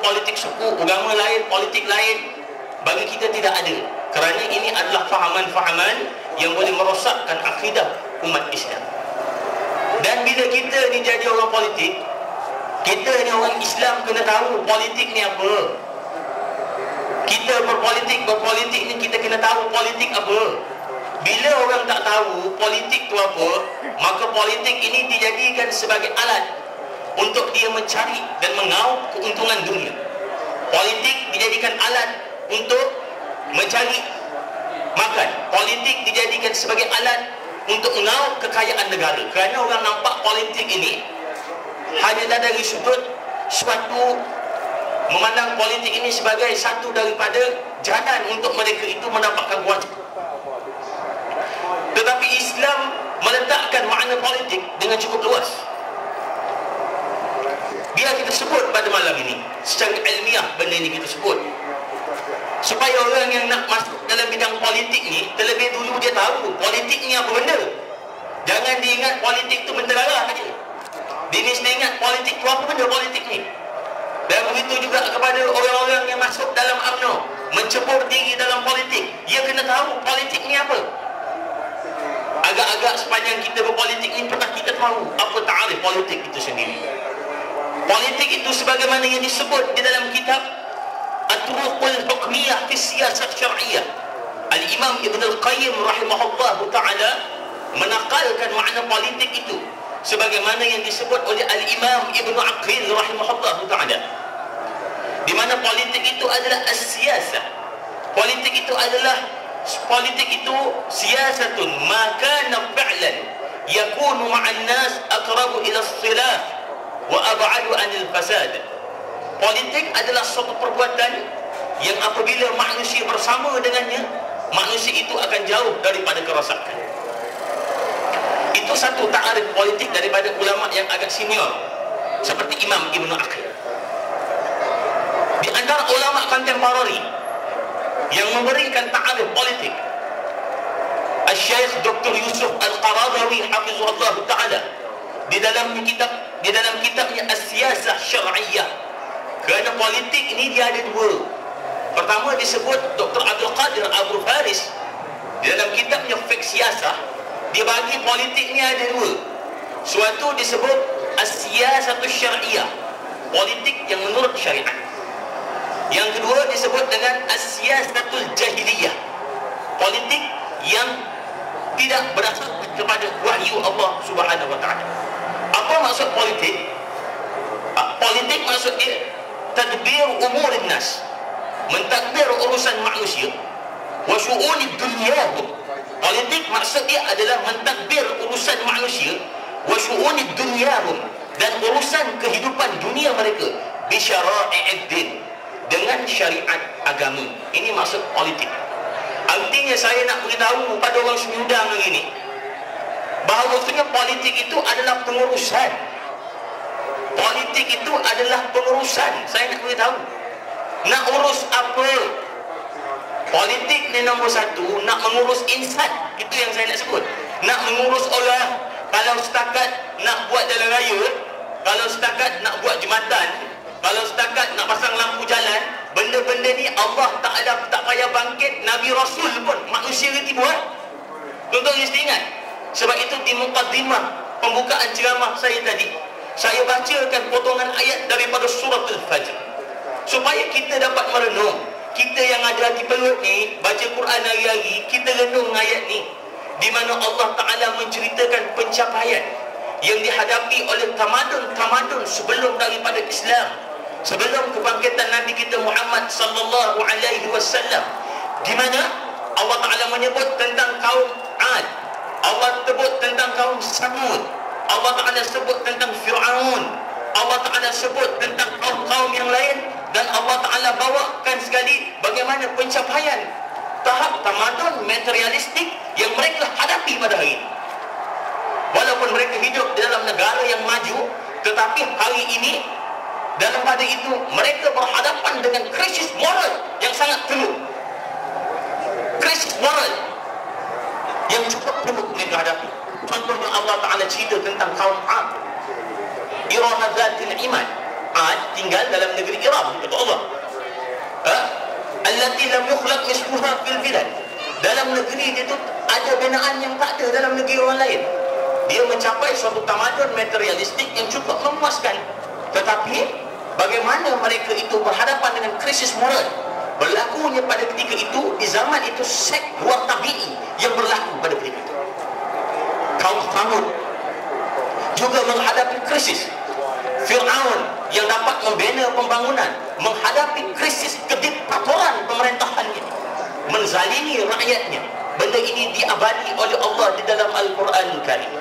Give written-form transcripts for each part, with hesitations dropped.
politik suku, agama lain, politik lain. Bagi kita tidak ada. Kerana ini adalah fahaman-fahaman yang boleh merosakkan akidah umat Islam. Dan bila kita ni jadi orang politik, kita ni orang Islam kena tahu politik ni apa. Kita berpolitik ni kita kena tahu politik apa. Bila orang tak tahu politik tu apa, maka politik ini dijadikan sebagai alat untuk dia mencari dan mengaup keuntungan dunia. Politik dijadikan alat untuk mencari makan. Politik dijadikan sebagai alat untuk mengaup kekayaan negara. Kerana orang nampak politik ini hanyalah dari sudut suatu, memandang politik ini sebagai satu daripada jalan untuk mereka itu mendapatkan kewajipan. Tetapi Islam meletakkan makna politik dengan cukup luas. Biar kita sebut pada malam ini secara ilmiah benda ini kita sebut, supaya orang yang nak masuk dalam bidang politik ni terlebih dulu dia tahu politik ni apa benda. Jangan diingat politik tu menterarah saja. Dia mesti ingat politik tu apa benda politik ni. Dan begitu juga kepada orang-orang yang masuk dalam UMNO, mencebur diri dalam politik, dia kena tahu politik ni apa. Agak-agak sepanjang kita berpolitik ni pernah kita tahu apa ta'arif politik itu sendiri. Politik itu sebagaimana yang disebut di dalam kitab At-Turuqul Hukmiyah fi Siyasat Syar'iyah, Al-Imam Ibn Al-Qayyim rahimahullahu ta'ala menakalkan makna politik itu sebagaimana yang disebut oleh Al-Imam Ibn Aqil rahimahullahu ta'ala, di mana politik itu adalah as-siyasah. Politik itu siyasatun ma kana fa'lan yakunu ma'an nas aqrabu ila as-silah wa ab'adu 'anil fasad. Politik adalah suatu perbuatan yang apabila manusia bersama dengannya, manusia itu akan jauh daripada kerosakan. Itu satu ta'arif politik daripada ulama yang agak senior seperti Imam Ibn Aqil. Di antara ulama kontemporari yang memberikan ta'arif politik, Al-Syeikh Dr. Yusuf Al-Qaradawi hafizahullah ta'ala di dalam kitabnya As-Siyasah Syar'iyah. Kerana politik ini dia ada dua. Pertama disebut Dr. Abdul Qadir Abu Faris di dalam kitabnya Fiqh Siyasah, dia bagi politik ni ada dua. Suatu disebut As-Siyasatul Syar'iyah, politik yang menurut syariat. Yang kedua disebut dengan As-Siyasatul Jahiliyah, politik yang tidak berasal kepada wahyu Allah Subhanahu wa taala. Apa maksud politik? Politik maksud dia tadbir umurin nas, mentadbir urusan manusia, wa syu'unid dunyahum. Politik maksud dia adalah mentadbir urusan manusia, wa syu'unid dunyahum, dan urusan kehidupan dunia mereka, bi syara'i'id din, dengan syariat agama. Ini maksud politik. Artinya saya nak beritahu pada orang Semudang hari ini bahawasanya politik itu adalah pengurusan. Politik itu adalah pengurusan. Saya nak beritahu, nak urus apa? Politik ni nombor satu, nak mengurus insan. Itu yang saya nak sebut. Nak mengurus orang. Kalau setakat nak buat jalan raya, kalau setakat nak buat jembatan, kalau setakat nak pasang lampu jalan, benda-benda ni Allah tak payah bangkit Nabi Rasul pun manusia reti buat. Tuan-tuan mesti ingat. Sebab itu di muqaddimah pembukaan ceramah saya tadi, saya bacakan potongan ayat daripada surah Al-Fajr supaya kita dapat merenung. Kita yang ada hati pelut ni, baca Quran hari-hari, kita renung ayat ni, di mana Allah Ta'ala menceritakan pencapaian yang dihadapi oleh tamadun-tamadun sebelum daripada Islam, sebelum kebangkitan Nabi kita Muhammad sallallahu alaihi wasallam, di mana Allah Ta'ala menyebut tentang kaum Ad, Allah sebut tentang kaum Samud, Allah Ta'ala sebut tentang Fir'aun, Allah Ta'ala sebut tentang kaum-kaum yang lain, dan Allah Ta'ala bawakan sekali bagaimana pencapaian tahap tamadun materialistik yang mereka hadapi pada hari ini. Walaupun mereka hidup di dalam negara yang maju, tetapi hari ini dalam pada itu mereka berhadapan dengan krisis moral yang sangat teruk. Krisis moral yang cukup teruk mereka hadapi. Contohnya Allah Ta'ala cerita tentang kaum Ad, Irama Zatil Iman. Ad tinggal dalam negeri Iram, kata Allah. Allati lam yukhlaq misluha fil bilad. Dalam negeri dia tu ada binaan yang tak ada dalam negeri orang lain. Dia mencapai suatu tamadun materialistik yang cukup memuaskan. Tetapi bagaimana mereka itu berhadapan dengan krisis moral? Berlakunya pada ketika itu, di zaman itu, sek luar tabi'i yang berlaku pada ketika itu. Kaum Thamud juga menghadapi krisis. Fir'aun yang dapat membina pembangunan menghadapi krisis kediktatoran pemerintahannya, menzalimi rakyatnya. Benda ini diabadi oleh Allah di dalam Al-Quran Karim.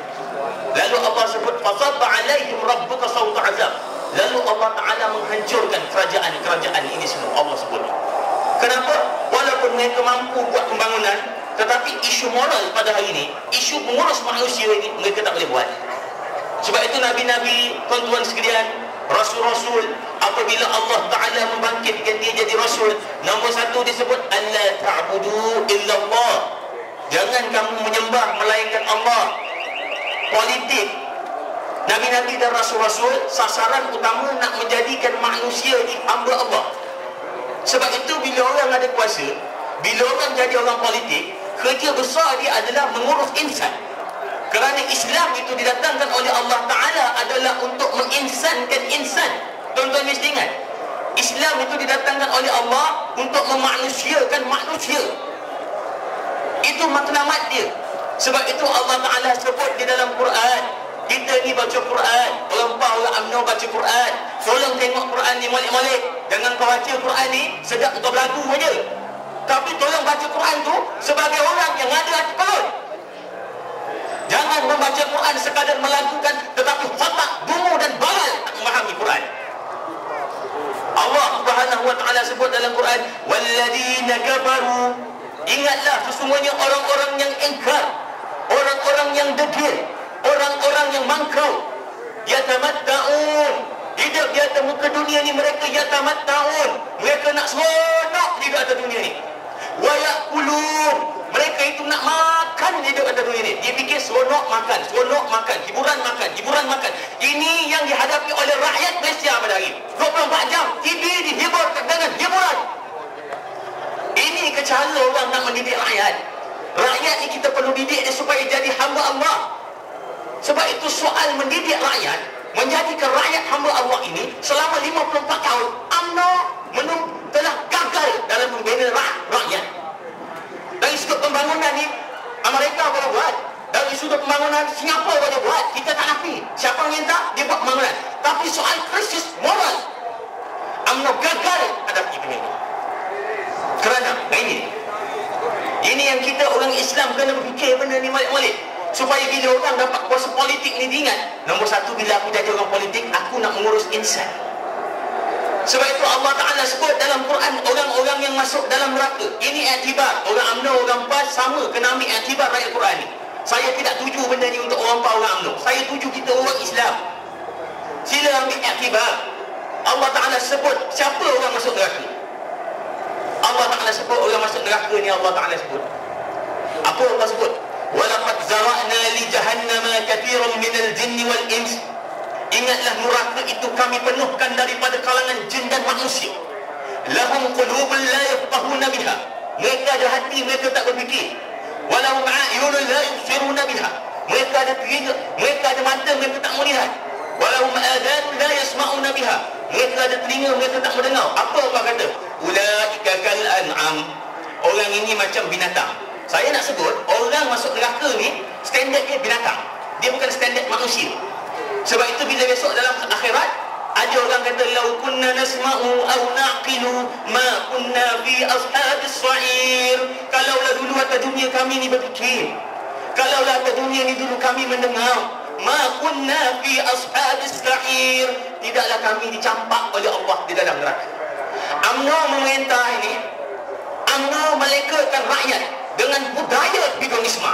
Lalu Allah sebut fasabba alaihim rabbuka sawta azab. Lalu Allah Ta'ala menghancurkan kerajaan-kerajaan ini semua. Allah sebut. Kenapa? Walaupun mereka mampu buat pembangunan, tetapi isu moral pada hari ini, isu mengurus manusia ini, mereka tak boleh buat. Sebab itu Nabi-Nabi, tuan-tuan sekalian, Rasul-Rasul, apabila Allah Ta'ala membangkitkan dia jadi Rasul, nombor satu disebut alla ta'budu illallah. Jangan kamu menyembah melainkan Allah. Politik Nabi-Nabi dan Rasul-Rasul, sasaran utama nak menjadikan manusia ini hamba Allah. Sebab itu bila orang ada kuasa, bila orang jadi orang politik, kerja besar dia adalah mengurus insan. Kerana Islam itu didatangkan oleh Allah Ta'ala adalah untuk menginsankan insan. Tuan-tuan mesti ingat, Islam itu didatangkan oleh Allah untuk memanusiakan manusia. Itu matlamat dia. Sebab itu Allah Ta'ala sebut di dalam Quran, kita ni baca Quran, orang UMNO baca Quran, tolong tengok Quran ni molek-molek. Jangan kau baca Quran ni sedap untuk berlagu saja, tapi tolong baca Quran tu sebagai orang yang ada hati perut. Jangan membaca Quran sekadar melakukan, tetapi fatak, dungu dan baral tak memahami Quran. Allah Subhanahu wa Ta'ala sebut dalam Quran, walladzina kafaru, ingatlah sesungguhnya orang-orang yang ingkar, orang-orang yang degil, orang-orang yang mangkau, yatamatta'un, hidup di atas muka dunia ni mereka yatamatta'un, mereka nak seronok di atas dunia ni. Wa ya'kulun, mereka itu nak makan hidup atas dunia ni. Dia fikir seronok makan, hiburan makan, hiburan makan. Ini yang dihadapi oleh rakyat Malaysia pada hari 24 jam TV dihibur dengan hiburan. Ini kecala orang nak mendidik rakyat. Rakyat ni kita perlu didik dia supaya jadi hamba Allah. Sebab itu soal mendidik rakyat, menjadikan rakyat hamba Allah ini selama 54 tahun UMNO telah gagal dalam membina rakyat. Dari sudut pembangunan ni Amerika boleh buat, dari sudut pembangunan Singapura boleh buat, kita tak nafi. Siapa yang minta dia buat pembangunan. Tapi soal krisis moral, UMNO gagal hadapi benda ini. Kerana ini yang kita orang Islam kena berfikir benda ni molek-molek, supaya bila orang dapat kuasa politik ni diingat, nombor satu, bila aku jadi orang politik, aku nak mengurus insan. Sebab itu Allah Ta'ala sebut dalam Quran, orang-orang yang masuk dalam neraka, ini iktibar. Orang UMNO, orang PAS sama kena ambil iktibar rakyat Quran ni. Saya tidak tuju benda ni untuk orang PAS, orang UMNO. Saya tuju kita orang Islam. Sila ambil iktibar. Allah Ta'ala sebut siapa orang masuk neraka. Allah Ta'ala sebut orang masuk neraka ni, Allah Ta'ala sebut apa Allah sebut? Walaqad zara'na li jahannama katsiran minal jinni wal ins. Ingatlah neraka itu kami penuhkan daripada kalangan jin dan manusia. Lahum qulubun la yafqahuna biha, mereka ada hati, mereka tak berfikir. Walahum a'yunun la yubsiruna biha, mereka ada telinga, mereka ada mata, mereka tak melihat. Walahum adhanun la yasma'una biha, mereka ada telinga, mereka tak mendengar. Apa Allah kata? Ulaika kal an'am, orang ini macam binatang. Saya nak sebut, orang masuk neraka ni standard dia binatang, dia bukan standard manusia. Sebab itu bila besok dalam akhirat ada orang kata, lau kunna nasma'u aw naqilu ma kunna fi ashabis sa'ir. Kalaulah dulu atas dunia kami ni berfikir, kalaulah atas dunia ni dulu kami mendengar, ma kunna fi ashabis sa'ir, tidaklah kami dicampak oleh Allah di dalam neraka. UMNO memerintah ini, UMNO melekatkan rakyat dengan budaya hedonisme.